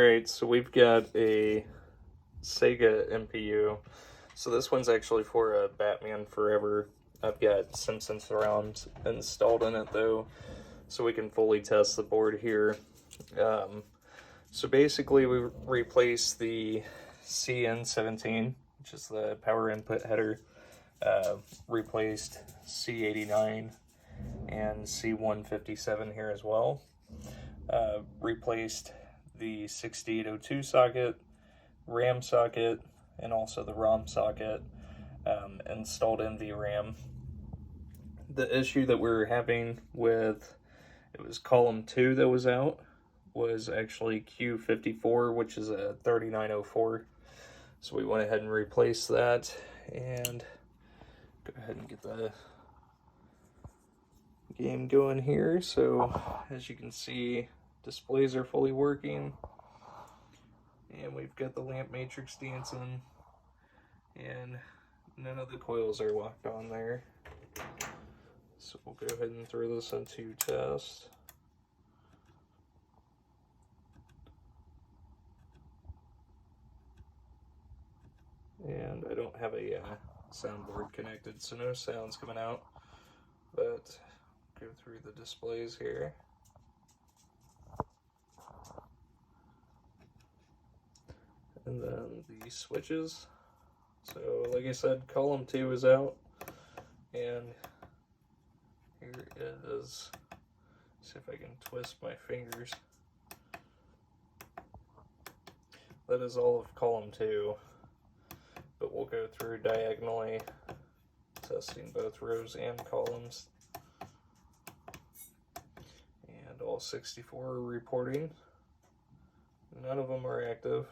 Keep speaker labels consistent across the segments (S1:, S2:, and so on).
S1: Alright, so we've got a Sega MPU. So this one's actually for a Batman Forever. I've got Simpsons Surround installed in it though, so we can fully test the board here. So basically we replaced the CN17, which is the power input header, replaced C89 and C157 here as well. Replaced the 6802 socket, RAM socket, and also the ROM socket, installed NVRAM. The issue that we were having with, it was column 2 that was out, was actually Q54, which is a 3904. So we went ahead and replaced that, and go ahead and get the game going here. So as you can see, displays are fully working, and we've got the lamp matrix dancing, and none of the coils are locked on there. So we'll go ahead and throw this into test. And I don't have a soundboard connected, so no sounds coming out, but go through the displays here. And then the switches. So like I said, column 2 is out, and here is, see if I can twist my fingers. That is all of column 2, but we'll go through diagonally, testing both rows and columns. And all 64 are reporting. None of them are active.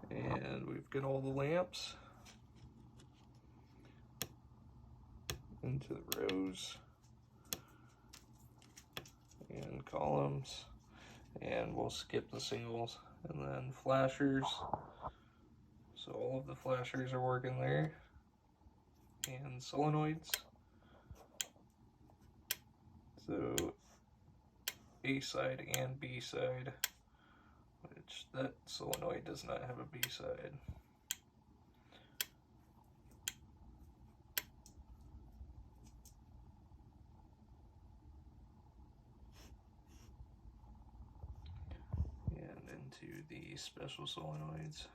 S1: And we've got all the lamps into the rows and columns, and we'll skip the singles. And then flashers, so all of the flashers are working there, and solenoids. So A side and B side, which that solenoid does not have a B side. And into the special solenoids.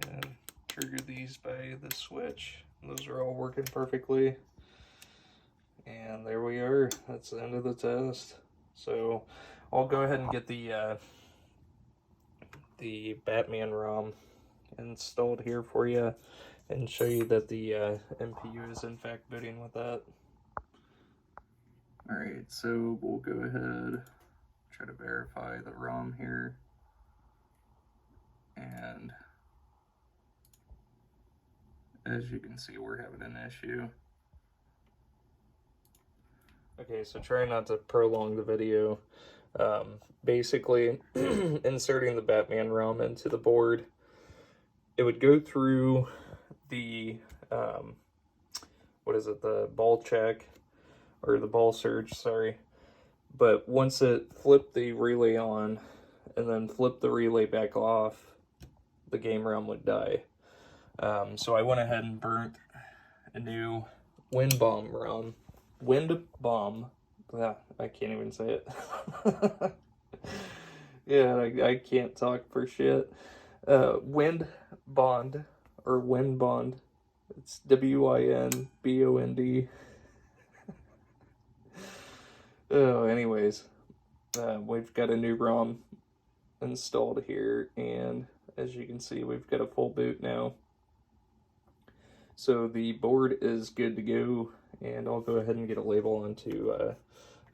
S1: And trigger these by the switch. Those are all working perfectly. And there we are. That's the end of the test. So I'll go ahead and get the Batman ROM installed here for you and show you that the MPU is in fact booting with that. Alright, so we'll go ahead, try to verify the ROM here. And as you can see, we're having an issue. Okay, so try not to prolong the video. Basically, inserting the Batman ROM into the board, it would go through the, the ball check, or the ball surge, sorry. But once it flipped the relay on, and then flipped the relay back off, the game ROM would die. So I went ahead and burnt a new Wind Bomb ROM. Wind Bomb. I can't even say it. Yeah, I can't talk for shit. Wind Bond, or Wind Bond. It's WINBOND. Oh, anyways, we've got a new ROM installed here, and as you can see, we've got a full boot now. So the board is good to go, and I'll go ahead and get a label onto the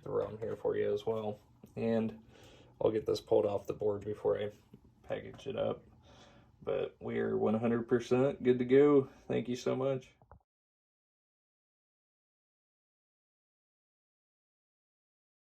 S1: ROM here for you as well. And I'll get this pulled off the board before I package it up. But we're 100% good to go. Thank you so much.